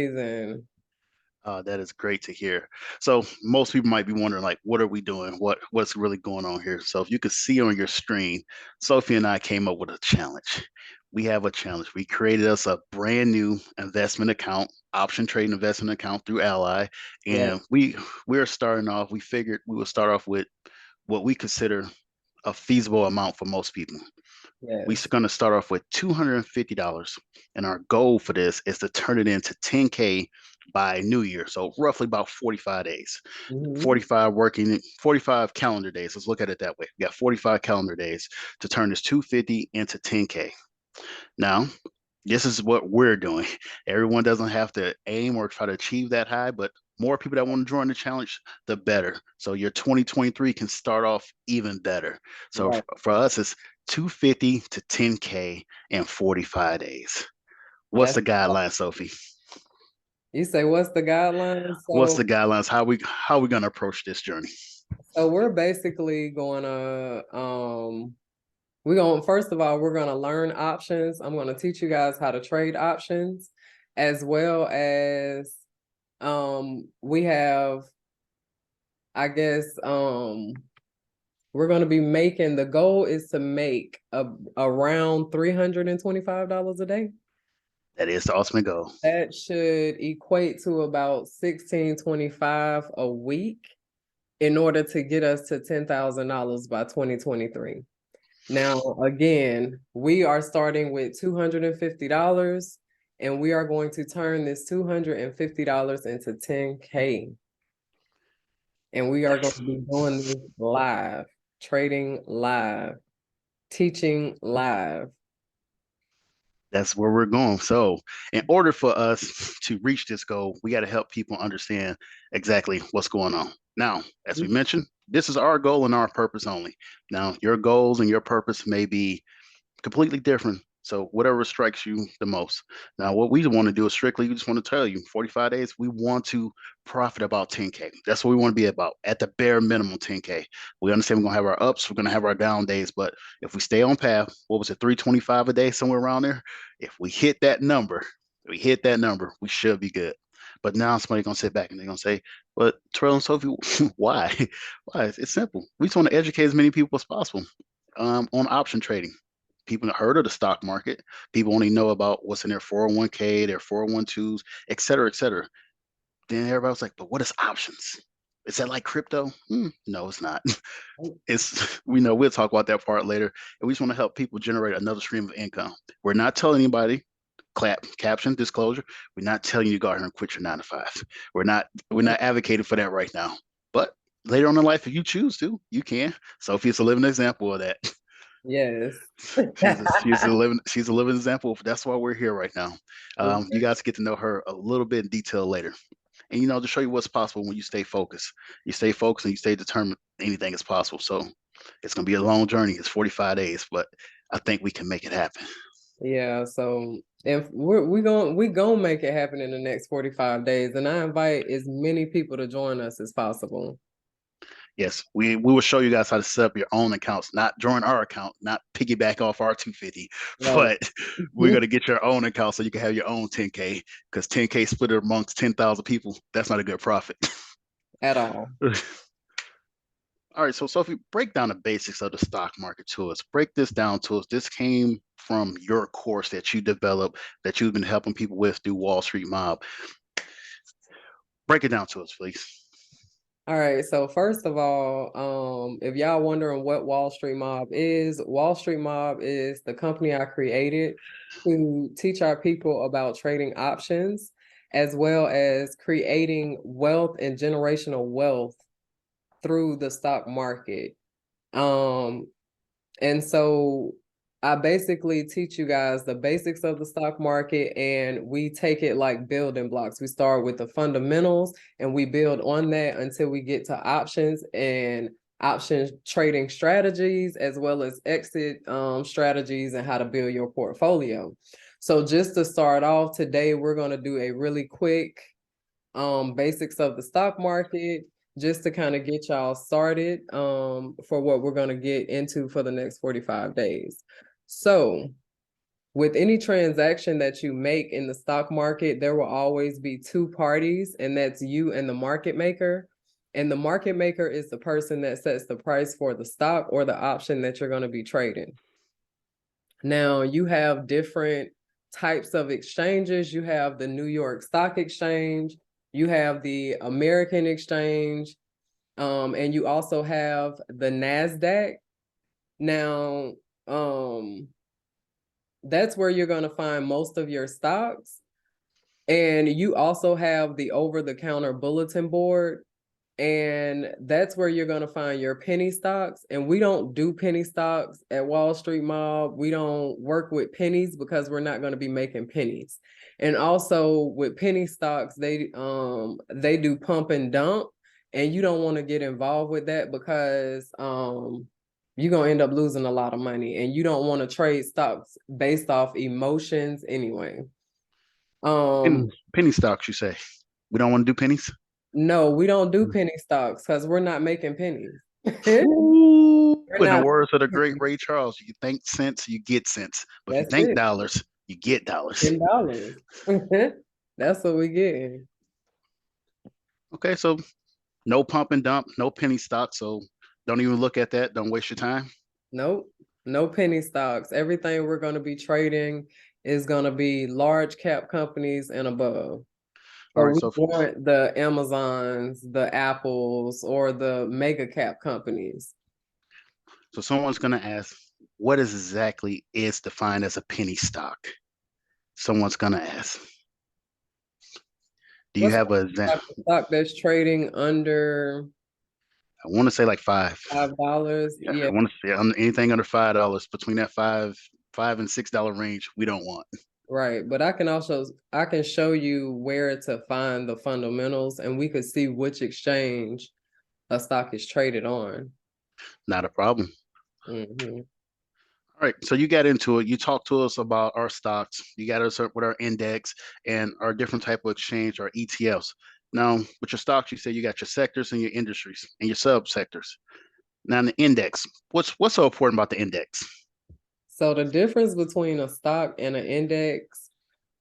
amazing. That is great to hear. So most people might be wondering, like, what are we doing? What's really going on here? So if you could see on your screen, Sophie and I came up with a challenge. We have a challenge. We created us a brand new investment account, option trading investment account through Ally, Yeah, and we're starting off. We figured we would start off with what we consider a feasible amount for most people. We're yes. going to start off with $250. And our goal for this is to turn it into 10K by New Year. So roughly about 45 days, Hmm. 45 calendar days. Let's look at it that way. We got 45 calendar days to turn this 250 into 10K. Now, this is what we're doing. Everyone doesn't have to aim or try to achieve that high, but more people that want to join the challenge, the better. So your 2023 can start off even better. So Right. for us, it's 250 to 10K in 45 days. What's That's the guideline, Sophie? you say what's the guideline? What's the guidelines? How we gonna approach this journey? So we're basically going to we're going to first of all we're going to learn options. I'm going to teach you guys how to trade options as well as we have I guess we're going to be making the goal is to make around $325 a day. That is the ultimate goal. That should equate to about 1625 a week in order to get us to $10,000 by 2023. Now, again, we are starting with $250 and we are going to turn this $250 into 10K. And we are going That's to be doing this live, trading live, teaching live. That's where we're going. So, in order for us to reach this goal, we got to help people understand exactly what's going on. Now, as we mentioned, this is our goal and our purpose only. Now, your goals and your purpose may be completely different. So, whatever strikes you the most. Now, what we want to do is strictly, we just want to tell you 45 days, we want to profit about 10K. That's what we want to be about at the bare minimum 10K. We understand we're going to have our ups, we're going to have our down days, but if we stay on path, what was it, 325 a day, somewhere around there? If we hit that number, we should be good. But now somebody's gonna sit back and they're gonna say, "But Terrell and Sophie, why? Why? It's simple. We just want to educate as many people as possible on option trading. People have heard of the stock market. People only know about what's in their 401k, their 401(k)s, et cetera, et cetera. Then everybody's like, but what is options? Is that like crypto? No, it's not. It's we know we'll talk about that part later. And we just want to help people generate another stream of income. We're not telling anybody, caption disclosure. We're not telling you to go out here and quit your 9 to 5. We're not advocating for that right now. But later on in life, if you choose to, you can. Sophie's a living example of that. Yes. She's a living example. That's why we're here right now. You guys get to know her a little bit in detail later, and to show you what's possible when you stay focused. You stay focused and you stay determined. Anything is possible. So it's gonna be a long journey. It's 45 days, but I think we can make it happen. Yeah, so if we gonna make it happen in the next 45 days, and I invite as many people to join us as possible. Yes, we will show you guys how to set up your own accounts, not join our account, not piggyback off our 250, Right. but we're gonna get your own account so you can have your own 10K because 10K split amongst 10,000 people, that's not a good profit. At all. All right, so Sophie, break down the basics of the stock market to us. Break this down to us. This came from your course that you developed, that you've been helping people with through Wall Street Mob. Break it down to us, please. All right, so first of all, if y'all wondering what Wall Street Mob is, Wall Street Mob is the company I created to teach our people about trading options, as well as creating wealth and generational wealth through the stock market. Um, And so I basically teach you guys the basics of the stock market, and we take it like building blocks. We start with the fundamentals and we build on that until we get to options and option trading strategies, as well as exit strategies and how to build your portfolio. So just to start off today, we're going to do a really quick basics of the stock market, just to kind of get y'all started for what we're going to get into for the next 45 days. So with any transaction that you make in the stock market, there will always be two parties, and that's you and the market maker. And the market maker is the person that sets the price for the stock or the option that you're going to be trading. Now, you have different types of exchanges. You have the New York Stock Exchange, you have the American Exchange, and you also have the NASDAQ. Now, that's where you're going to find most of your stocks. And you also have the over-the-counter bulletin board, and that's where you're going to find your penny stocks. And we don't do penny stocks at Wall Street Mob. We don't work with pennies because we're not going to be making pennies. And also with penny stocks, they do pump and dump, and you don't want to get involved with that because you're going to end up losing a lot of money, and you don't want to trade stocks based off emotions anyway. Penny stocks, you say? We don't want to do pennies? No, we don't do penny stocks because we're not making pennies. Ooh, We're in the not. words of the great Ray Charles, you think cents, you get cents. But if you That's think it. dollars, you get dollars. $10. That's what we get. Okay, so no pump and dump, no penny stock. So don't even look at that. Don't waste your time. Nope. No penny stocks. Everything we're going to be trading is going to be large cap companies and above. All So right, we so want the Amazons, the Apples, or the mega cap companies. someone's gonna ask, what exactly is defined as a penny stock? Someone's gonna ask. Do you What's have a stock that's trading under I want to say like five. $5? Yeah, Yeah, I want to say anything under $5 between that five and $6 range. We don't want. right. But I can show you where to find the fundamentals, and we could see which exchange a stock is traded on. Not a problem. Mm-hmm. All right, so you got into it. You talked to us about our stocks. You got us with our index and our different type of exchange, our ETFs. Now, with your stocks, you say you got your sectors and your industries and your subsectors. Now, in the index, what's so important about the index? So the difference between a stock and an index,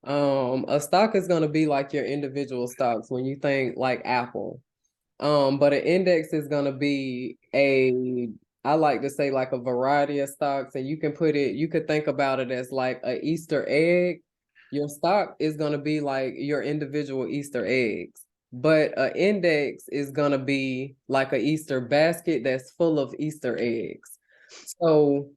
a stock is going to be like your individual stocks when you think like Apple. But an index is going to be I like to say like a variety of stocks, and you could think about it as like a Easter egg. Your stock is going to be like your individual Easter eggs, but an index is going to be like a Easter basket that's full of Easter eggs. So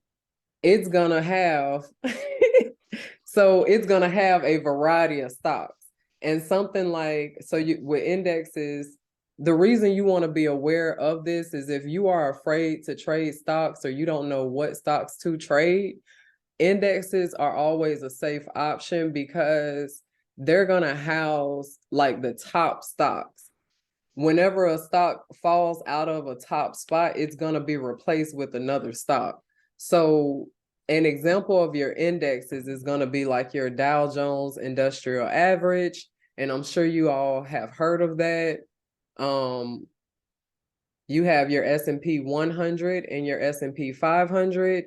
it's going to have, it's going to have a variety of stocks, and something like, with indexes, the reason you want to be aware of this is if you are afraid to trade stocks or you don't know what stocks to trade, indexes are always a safe option because they're going to house like the top stocks. Whenever a stock falls out of a top spot, it's going to be replaced with another stock. So an example of your indexes is going to be like your Dow Jones Industrial Average, and I'm sure you all have heard of that. You have your S&P 100 and your S&P 500.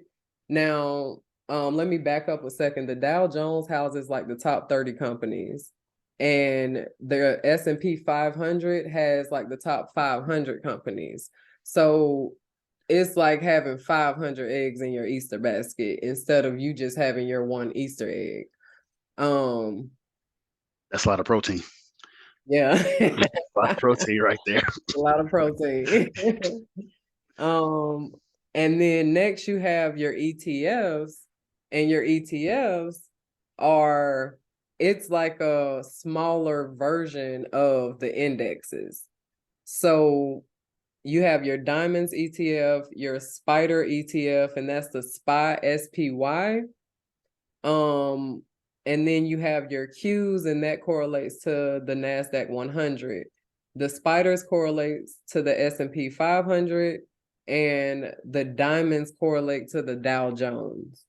Now, let me back up a second. The Dow Jones houses like the top 30 companies, and the S&P 500 has like the top 500 companies. So it's like having 500 eggs in your Easter basket instead of you just having your one Easter egg. That's a lot of protein. Yeah. A lot of protein right there. A lot of protein. And then next you have your ETFs, and your ETFs it's like a smaller version of the indexes. So you have your Diamonds ETF, your Spider ETF, and that's the SPY, SPY. And then you have your Qs, and that correlates to the NASDAQ 100. The Spiders correlates to the S&P 500, and the Diamonds correlate to the Dow Jones.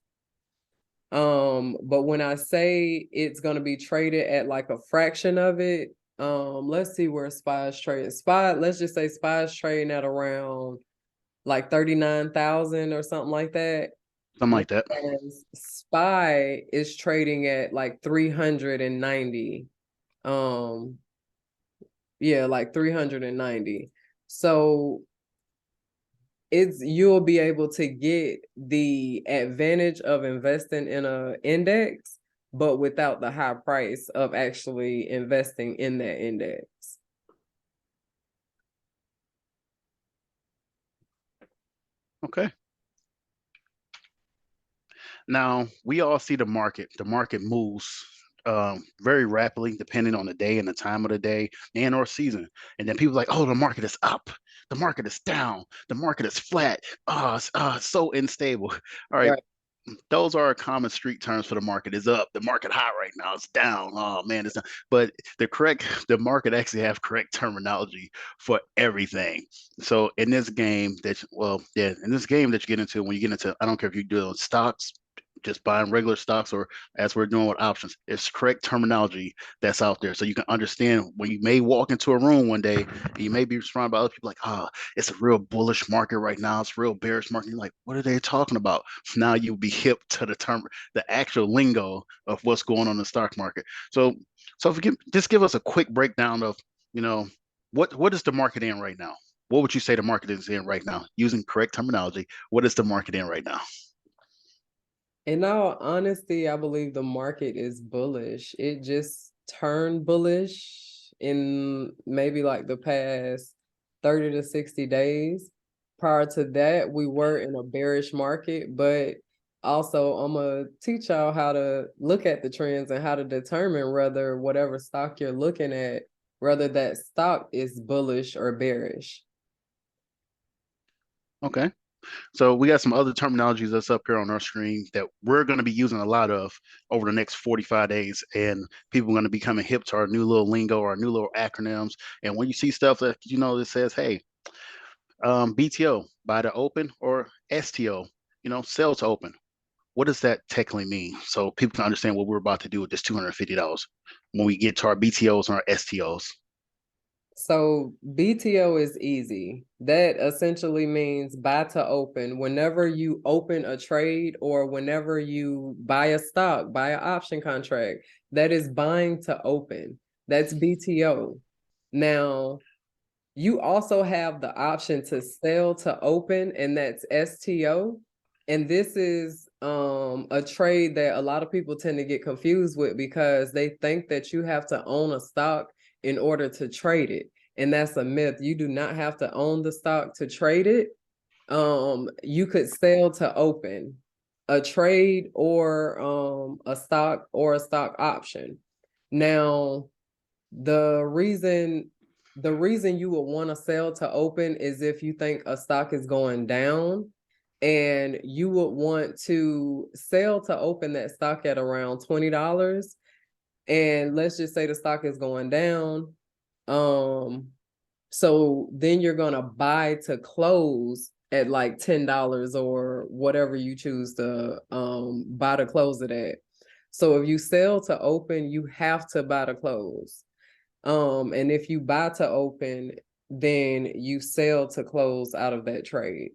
But when I say it's going to be traded at like a fraction of it, let's see where SPY is trading. Let's just say SPY is trading at around like 39,000 or something like that. Something like that. Whereas SPY is trading at like 390. Yeah, like 390. So you'll be able to get the advantage of investing in a index, but without the high price of actually investing in that index. Okay. Now we all see the market. The market moves very rapidly depending on the day and the time of the day and or season. And then people like, oh, the market is up, the market is down, the market is flat. Oh, it's so unstable. All right. Right. Those are common street terms for the market. Is up, the market hot right now, it's down. Oh man, it's down. But the market actually have correct terminology for everything. So in this game in this game that you get into, when you get into, I don't care if you do stocks, just buying regular stocks, or as we're doing with options, it's correct terminology that's out there. So you can understand when you may walk into a room one day and you may be surrounded by other people like, it's a real bullish market right now. It's a real bearish market. You're like, what are they talking about? Now you'll be hip to the actual lingo of what's going on in the stock market. So if you just give us a quick breakdown of, you know, what is the market in right now? What would you say the market is in right now? Using correct terminology, what is the market in right now? In all honesty, I believe the market is bullish. It just turned bullish in maybe like the past 30 to 60 days. Prior to that, we were in a bearish market, but also I'm gonna teach y'all how to look at the trends and how to determine whether whatever stock you're looking at, whether that stock is bullish or bearish. Okay. So we got some other terminologies that's up here on our screen that we're going to be using a lot of over the next 45 days. And people are going to be coming hip to our new little lingo, our new little acronyms. And when you see stuff that, that says, hey, BTO, buy to open, or STO, sell to open. What does that technically mean? So people can understand what we're about to do with this $250 when we get to our BTOs and our STOs. So BTO is easy. That essentially means buy to open. Whenever you open a trade or whenever you buy a stock, buy an option contract, that is buying to open. That's BTO. Now, you also have the option to sell to open, and that's STO. And this is a trade that a lot of people tend to get confused with because they think that you have to own a stock in order to trade it. And that's a myth. You do not have to own the stock to trade it. You could sell to open a trade or a stock or a stock option. Now, the reason you would want to sell to open is if you think a stock is going down, and you would want to sell to open that stock at around $20. And let's just say the stock is going down. So then you're gonna buy to close at like $10 or whatever you choose to buy to close it at. So if you sell to open, you have to buy to close. And if you buy to open, then you sell to close out of that trade.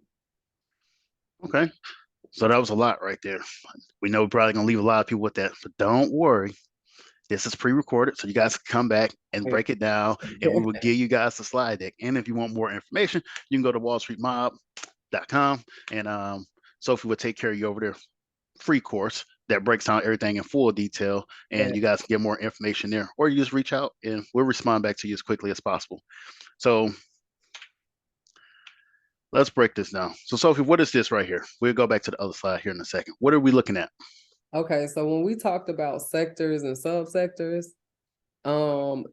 Okay. So that was a lot right there. We know we're probably going to leave a lot of people with that, but don't worry. This is pre-recorded, so you guys can come back and break it down, and we will give you guys the slide deck. And if you want more information, you can go to wallstreetmob.com, and Sophie will take care of you over there. Free course that breaks down everything in full detail, and you guys can get more information there, or you just reach out and we'll respond back to you as quickly as possible. So let's break this down. So Sophie, what is this right here? We'll go back to the other slide here in a second. What are we looking at? Okay, so when we talked about sectors and subsectors,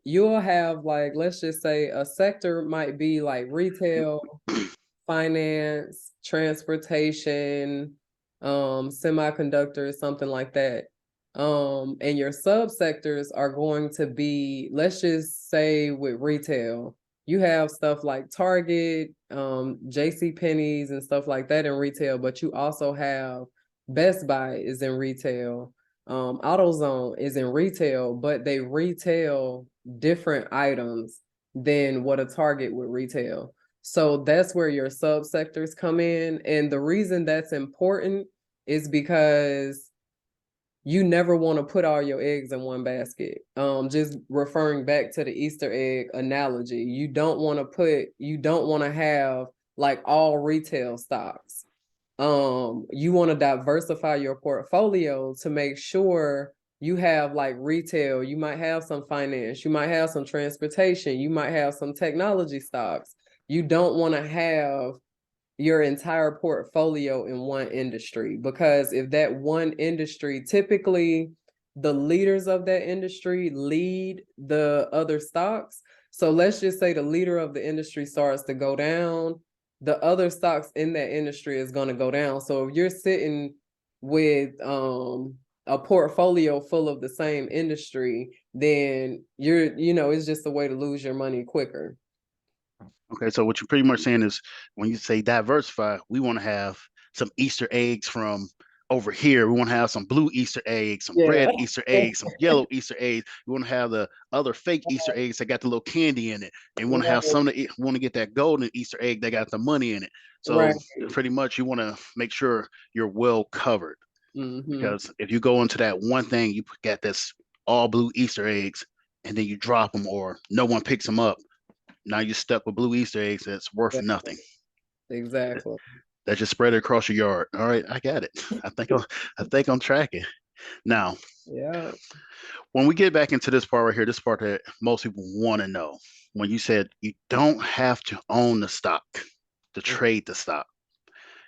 you'll have, like, let's just say a sector might be like retail, finance, transportation, semiconductors, something like that. And your subsectors are going to be, let's just say with retail, you have stuff like Target, JC Penney's and stuff like that in retail, but you also have Best Buy is in retail. AutoZone is in retail, but they retail different items than what a Target would retail. So that's where your subsectors come in. And the reason that's important is because you never want to put all your eggs in one basket. Just referring back to the Easter egg analogy, you don't want to have like all retail stocks. You want to diversify your portfolio to make sure you have like retail, you might have some finance, you might have some transportation, you might have some technology stocks. You don't want to have your entire portfolio in one industry, because if that one industry, typically the leaders of that industry lead the other stocks. So let's just say the leader of the industry starts to go down, the other stocks in that industry is going to go down. So if you're sitting with a portfolio full of the same industry, then it's just a way to lose your money quicker. Okay, so what you're pretty much saying is when you say diversify, we want to have some Easter eggs from over here. We want to have some blue Easter eggs, some Yeah. red Easter eggs, some yellow Easter eggs. We want to have the other fake Easter eggs that got the little candy in it. And we want to have some that want to get that golden Easter egg that got the money in it. So Right. pretty much you want to make sure you're well covered. Mm-hmm. Because if you go into that one thing, you got this all blue Easter eggs, and then you drop them or no one picks them up. Now you're stuck with blue Easter eggs that's worth nothing. Exactly. That just spread it across your yard. All right, I got it. I think I'm tracking. Now, yeah. When we get back into this part right here, this part that most people want to know, when you said you don't have to own the stock to trade the stock.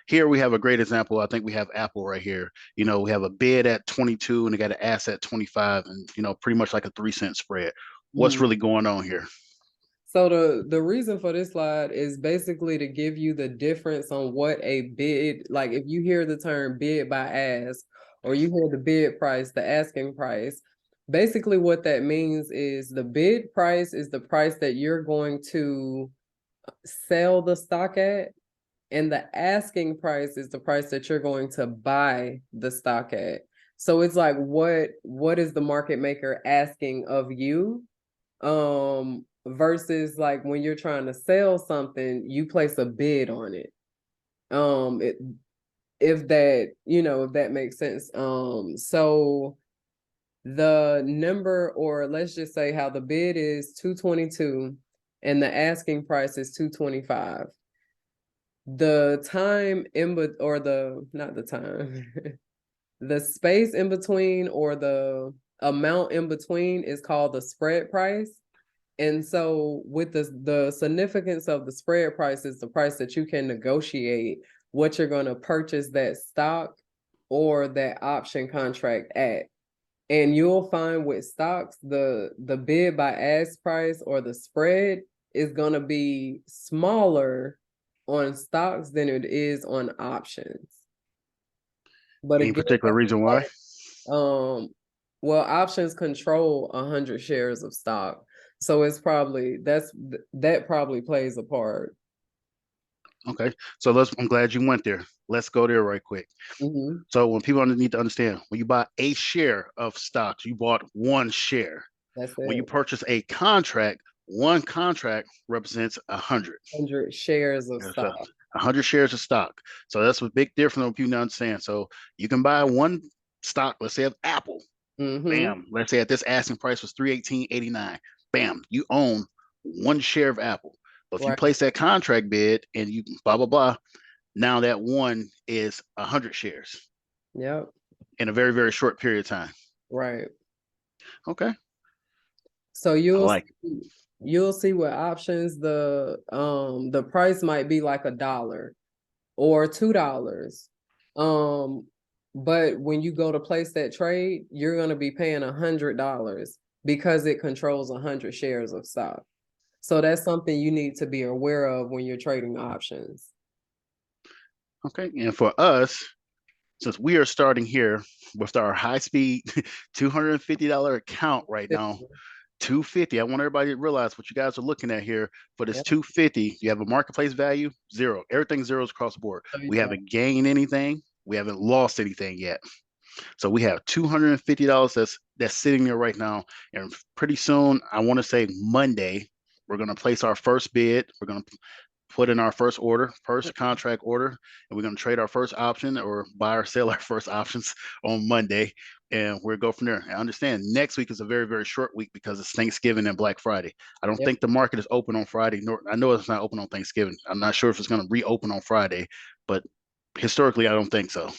Here we have a great example. I think we have Apple right here. We have a bid at 22 and they got an ask at 25, and pretty much like a 3-cent spread. What's really going on here? So the reason for this slide is basically to give you the difference on what a bid, like if you hear the term bid by ask, or you hear the bid price, the asking price, basically what that means is the bid price is the price that you're going to sell the stock at, and the asking price is the price that you're going to buy the stock at. So it's like what is the market maker asking of you? Versus like when you're trying to sell something, you place a bid on it. If that makes sense. So the number, or let's just say how the bid is 222 and the asking price is 225. The time or the not the time, the space in between or the amount in between is called the spread price. And so with the significance of the spread price is the price that you can negotiate what you're going to purchase that stock or that option contract at. And you'll find with stocks, the bid by ask price or the spread is going to be smaller on stocks than it is on options. But Any particular reason why? Well, options control 100 shares of stock. So it's probably that probably plays a part. Okay, so I'm glad you went there. Let's go there right quick. Mm-hmm. So when people need to understand, when you buy a share of stocks, you bought one share. That's it. When you purchase a contract, one contract represents 100. 100 shares of stock. 100 shares of stock. So that's a big difference when people understand. So you can buy one stock, let's say of Apple. Mm-hmm. Bam. Let's say at this asking price was $318.89. Bam. You own one share of Apple. But if you place that contract bid and you blah blah blah, now that one is 100 shares. Yep. In a very, very short period of time. Right. Okay. So you'll see with options the price might be like $1 or $2. But when you go to place that trade, you're going to be paying $100 because it controls 100 shares of stock. So that's something you need to be aware of when you're trading options. Okay. And for us, since we are starting here with our high speed $250 account right now, 250. I want everybody to realize what you guys are looking at here. For this 250, you have a marketplace value, 0. Everything zeros across the board. We haven't gained anything. We haven't lost anything yet. So we have $250 that's sitting there right now. And pretty soon, I want to say Monday, we're going to place our first bid. We're going to put in our first order, first contract order, and we're going to trade our first option or buy or sell our first options on Monday, and we'll go from there. I understand next week is a very, very short week because it's Thanksgiving and Black Friday. I don't Yep. think the market is open on Friday, nor I know it's not open on Thanksgiving. I'm not sure if it's going to reopen on Friday, but historically, I don't think so.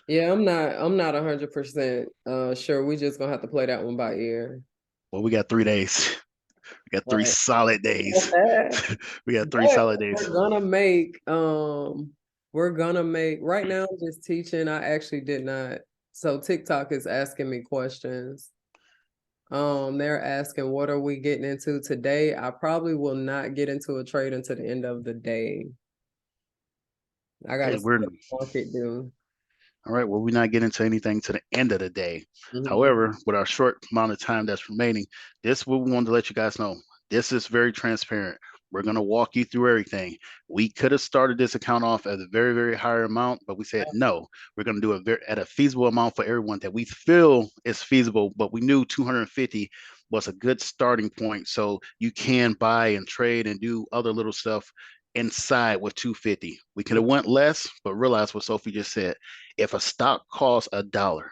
Yeah, I'm not 100% sure. We just gonna have to play that one by ear. Well, we got 3 days. We got three Right. solid days. We got three But solid days. we're gonna make right now just teaching. I actually did not. So TikTok is asking me questions. They're asking what are we getting into today? I probably will not get into a trade until the end of the day. I gotta see We're what the market do. all right. Well, we're not getting into anything to the end of the day. Mhm. However, with our short amount of time that's remaining, this what we wanted to let you guys know. This is very transparent. We're going to walk you through everything. We could have started this account off at a very, very higher amount, but we said no. We're going to do it at a feasible amount for everyone that we feel is feasible. But we knew 250 was a good starting point, so you can buy and trade and do other little stuff inside with 250. We could have went less, but realize what Sophie just said. If a stock costs $1,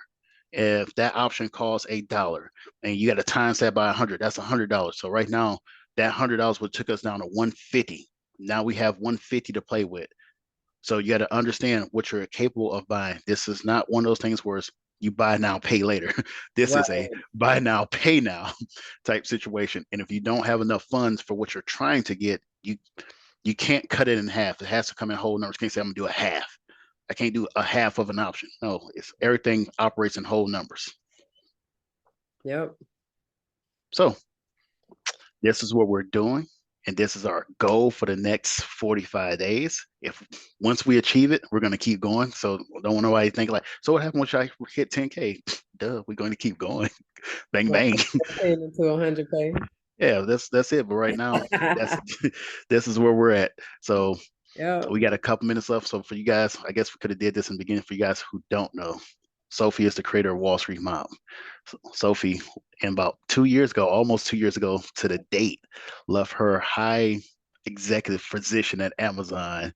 if that option costs $8, and you got to times that by 100, that's $100. So right now, that $100 would took us down to 150. Now we have 150 to play with. So you got to understand what you're capable of buying. This is not one of those things where it's you buy now, pay later. This Right. is a buy now, pay now type situation. And if you don't have enough funds for what you're trying to get, you can't cut it in half. It has to come in whole numbers. You can't say I'm gonna do a half. I can't do a half of an option. No, it's everything operates in whole numbers. Yep. So this is what we're doing, and this is our goal for the next 45 days. If once we achieve it, we're gonna keep going. So don't want nobody to think like, so what happened when I hit 10K? Duh, we're going to keep going. Bang bang. Into 100K. Yeah, that's it. But right now, that's this is where we're at. So Yeah. we got a couple minutes left. So for you guys, I guess we could have did this in the beginning. For you guys who don't know, Sophie is the creator of Wall Street Mob. Sophie, in about 2 years ago, almost 2 years ago to the date, left her high executive position at Amazon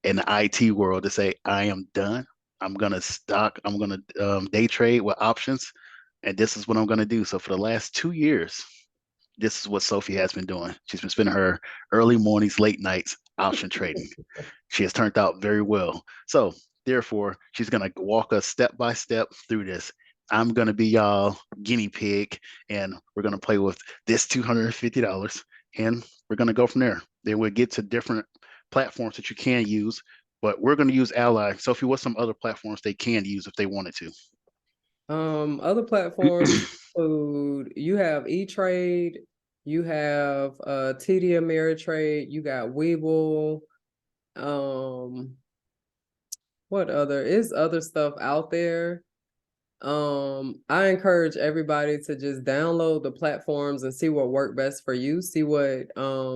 in the IT world to say, I am done. I'm gonna stock. I'm gonna day trade with options, and this is what I'm gonna do. So for the last 2 years, this is what Sophie has been doing. She's been spending her early mornings, late nights option trading. She has turned out very well. So therefore, she's gonna walk us step by step through this. I'm gonna be y'all guinea pig, and we're gonna play with this $250, and we're gonna go from there. Then we'll get to different platforms that you can use, but we're gonna use Ally. Sophie, what's some other platforms they can use if they wanted to? Other platforms include you have E-Trade, you have TD Ameritrade, you got Webull. What other is other stuff out there? I encourage everybody to just download the platforms and see what work best for you. See what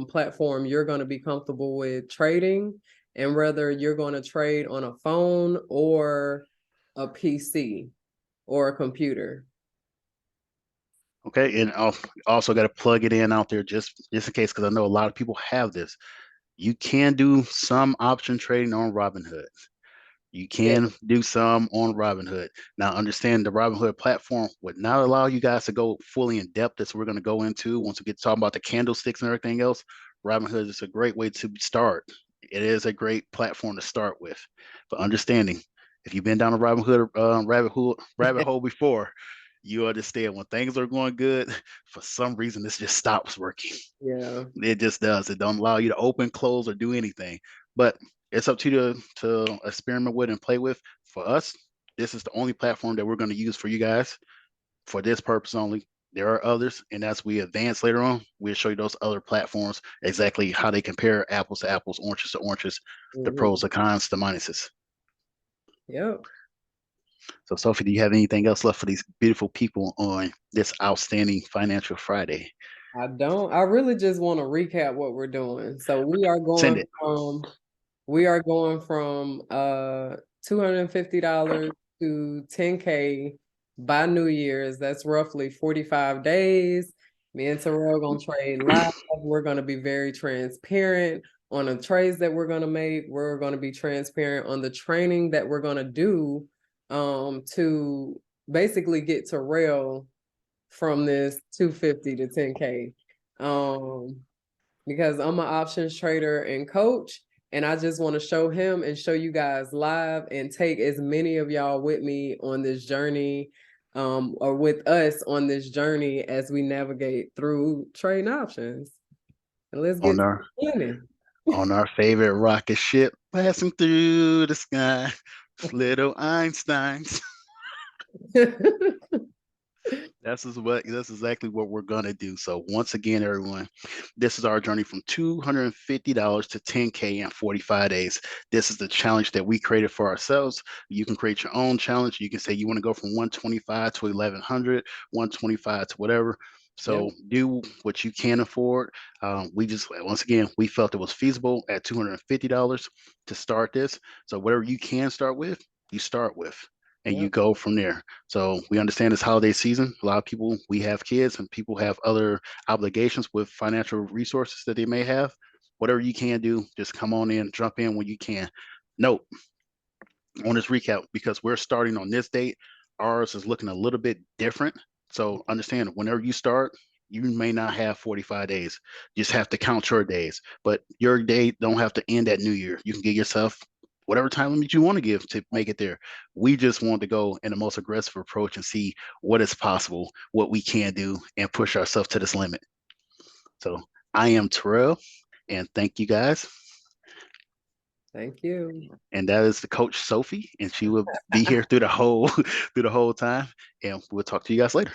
platform you're going to be comfortable with trading, and whether you're going to trade on a phone or a PC or a computer. Okay, and I'll also got to plug it in out there just in case, because I know a lot of people have this. You can do some option trading on Robinhood. You Yeah. can do some on Robinhood. Now, understand the Robinhood platform would not allow you guys to go fully in depth as we're going to go into once we get to talking about the candlesticks and everything else. Robinhood is a great way to start. It is a great platform to start with. But understanding, if you've been down a Robinhood rabbit hole before, you understand when things are going good, for some reason this just stops working. Yeah. It just does. It don't allow you to open, close, or do anything. But it's up to you to experiment with and play with. For us, this is the only platform that we're going to use for you guys for this purpose only. There are others, and as we advance later on, we'll show you those other platforms, exactly how they compare apples to apples, oranges to oranges, the pros, the cons, the minuses. Yep. So, Sophie, do you have anything else left for these beautiful people on this outstanding Financial Friday? I don't. I really just want to recap what we're doing. So Send it. we are going from $250 to 10K by New Year's. That's roughly 45 days. Me and Terrell gonna trade live. We're gonna be very transparent on the trades that we're gonna make. We're gonna be transparent on the training that we're gonna do to basically get Terrell from this 250 to 10K. Because I'm an options trader and coach, and I just want to show him and show you guys live and take as many of y'all with me on this journey, or with us on this journey as we navigate through trading options. And let's get On our winning. on our favorite rocket ship passing through the sky, little Einsteins. That's exactly what we're gonna do. So once again, everyone, this is our journey from $250 to 10K in 45 days. This is the challenge that we created for ourselves. You can create your own challenge. You can say you want to go from 125 to 1100, 125 to whatever. So Yep. do what you can afford. We just once again we felt it was feasible at $250 to start this. So whatever you can start with, you start with, and you Yep. go from there. So we understand this holiday season. A lot of people, we have kids and people have other obligations with financial resources that they may have. Whatever you can do, just come on in, jump in when you can. Note on this recap, because we're starting on this date, ours is looking a little bit different. So understand whenever you start, you may not have 45 days. You just have to count your days. But your day don't have to end at New Year. You can give yourself whatever time limit you want to give to make it there. We just want to go in the most aggressive approach and see what is possible, what we can do, and push ourselves to this limit. So I am Terrell, and thank you guys. Thank you. And that is the coach Sophie, and she will be here through the whole through the whole time. And we'll talk to you guys later.